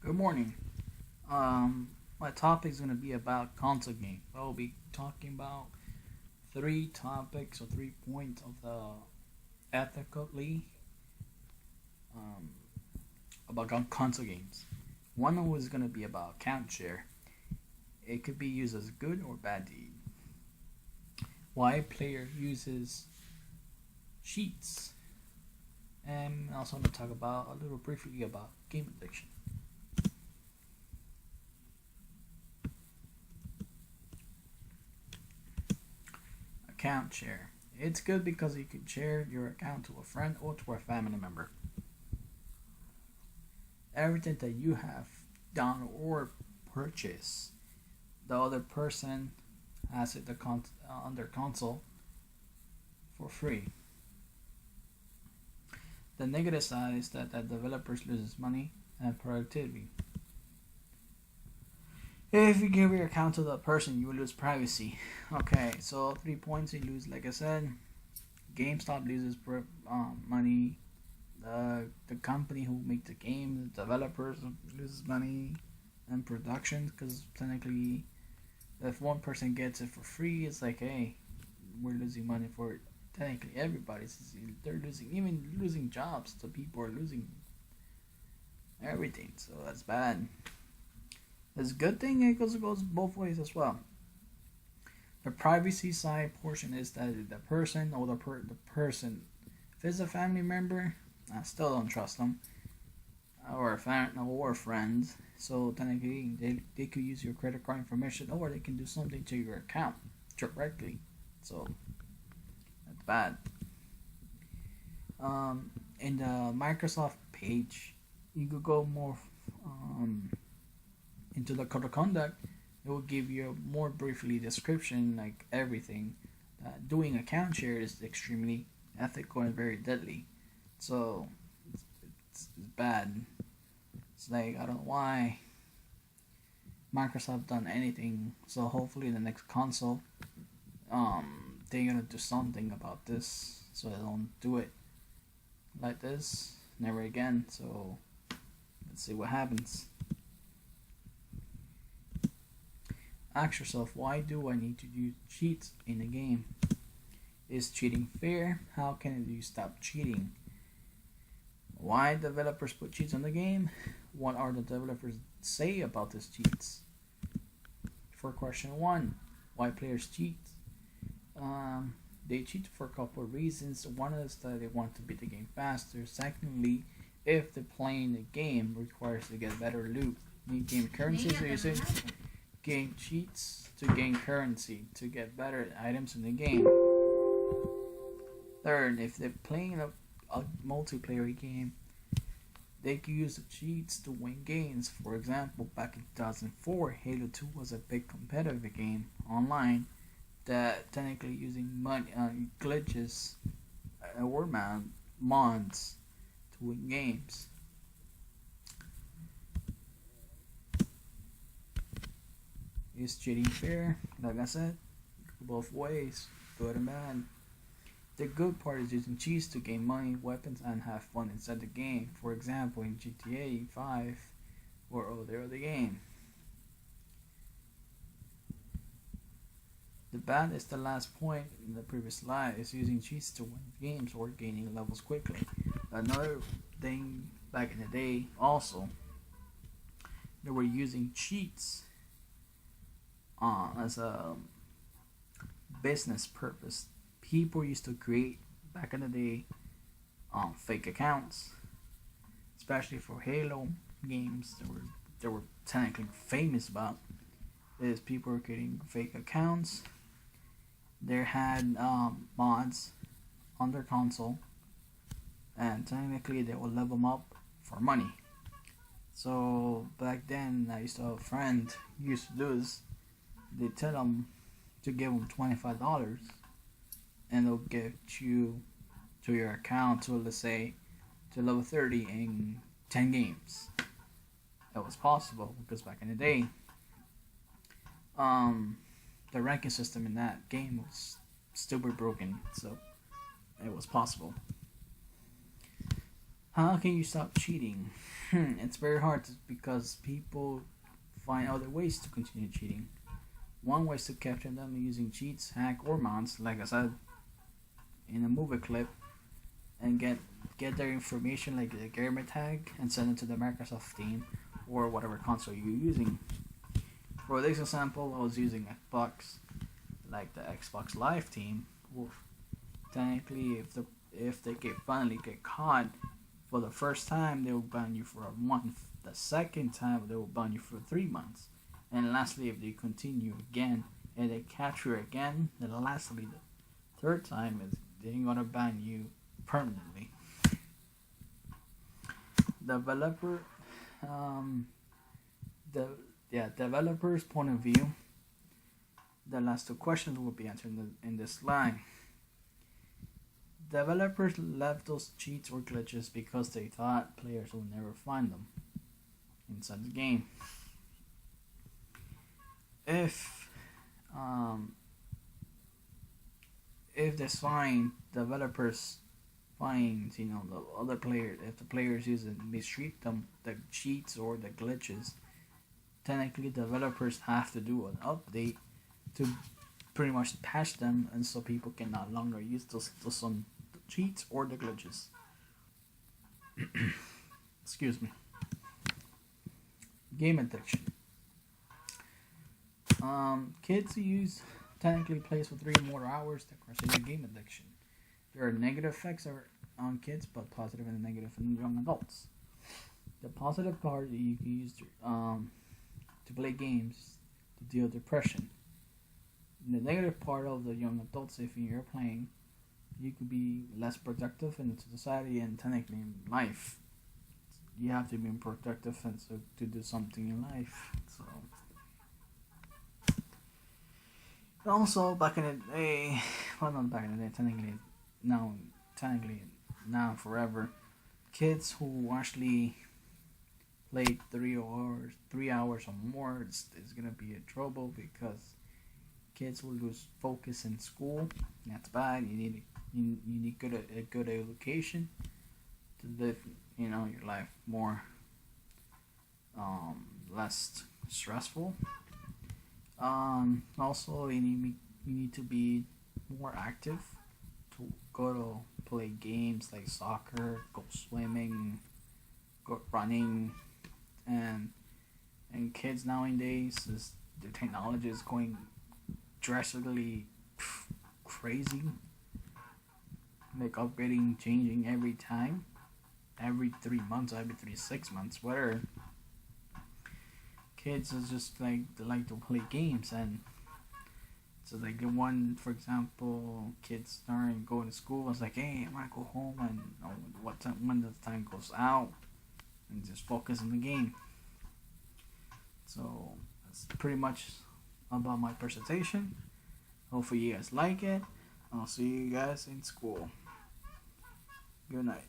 Good morning. My topic is going to be about console games. I'll be talking about three topics or 3 points of the ethically um, about console games. One of them is going to be about count share. It could be used as good or bad deed. Why a player uses cheats, and also I'm going to talk about a little briefly about game addiction. Account share. It's good because you can share your account to a friend or to a family member. Everything that you have done or purchased, the other person has it on their console for free. The negative side is that the developers loses money and productivity. If you give your account to that person, you will lose privacy. Okay, so 3 points you lose. Like I said, GameStop loses money. The company who make the game, the developers loses money, and production because technically, if one person gets it for free, it's like, hey, we're losing money for it. Technically, they're losing jobs. The people are losing everything, so that's bad. It's a good thing it goes both ways as well. The privacy side portion is that the person or the person, if it's a family member, I still don't trust them, or a fan or friends. So technically, they could use your credit card information, or they can do something to your account directly. So that's bad. In the Microsoft page, you could go more into the code of conduct. It will give you a more briefly description, like everything. Doing account share is extremely ethical and very deadly. So it's bad. It's like I don't know why Microsoft done anything. So hopefully the next console, they're gonna do something about this, so they don't do it like this never again. So let's see what happens. Ask yourself, why do I need to use cheats in a game? Is cheating fair? How can you stop cheating? Why developers put cheats on the game? What are the developers say about these cheats? For question one, why players cheat? They cheat for a couple of reasons. One is that they want to beat the game faster. Secondly, if the playing the game requires to get better loot, need game currency, so you say gain cheats to gain currency to get better items in the game. Third, if they're playing a multiplayer game, they can use the cheats to win games. For example, back in 2004, Halo 2 was a big competitive game online that technically using glitches or mods to win games. Is cheating fair? Like I said, both ways, good and bad. The good part is using cheats to gain money, weapons, and have fun inside the game. For example, in GTA 5 or other game. The bad is the last point in the previous slide is using cheats to win games or gaining levels quickly. Another thing back in the day also, they were using cheats as a business purpose. People used to create back in the day fake accounts, especially for Halo games. They were technically famous about is people were creating fake accounts. They had mods on their console, and technically they would level them up for money. So back then, I used to have a friend who used to do this. They tell them to give them $25, and they'll get you to your account to, let's say, to level 30 in 10 games. That was possible because back in the day, the ranking system in that game was stupid broken, so it was possible. How can you stop cheating? It's very hard because people find other ways to continue cheating. One way is to capture them using cheats, hack, or mods, like I said in a movie clip, and get their information like the gamer tag and send it to the Microsoft team or whatever console you're using. For this example, I was using Xbox, like the Xbox Live team. Well, technically, if they finally get caught for the first time, they will ban you for a month. The second time, they will ban you for 3 months. And lastly, if they continue again and they catch you again, then lastly, the third time is they're gonna ban you permanently. Developer, um, the developer's point of view. The last two questions will be answered in this line. Developers left those cheats or glitches because they thought players would never find them inside the game. If um, if this find developers find the other player, if the players use and mistreat them, the cheats or the glitches, technically developers have to do an update to pretty much patch them, and so people can no longer use those some cheats or the glitches. Excuse me. Game addiction. Kids who use technically plays for 3 or more hours that consider game addiction. There are negative effects on kids, but positive and negative on young adults. The positive part you can use to play games to deal with depression. The negative part of the young adults, if you're playing, you could be less productive in society and technically in life. You have to be productive and so to do something in life. So also back in the day, well not back in the day, technically now forever, kids who actually played 3 hours or more is gonna be in trouble because kids will lose focus in school. That's bad. You need a good education to live your life more less stressful. Also you need to be more active to go to play games like soccer, go swimming, go running, and kids nowadays the technology is going drastically crazy, like upgrading, changing every time, every 3 months, every 6 months, whatever. Kids is just like they like to play games, and so like the one, for example, kids starting going to school was like, hey, I want to go home and what time when the time goes out, and just focus on the game. So that's pretty much about my presentation. Hopefully you guys like it. I'll see you guys in school. Good night.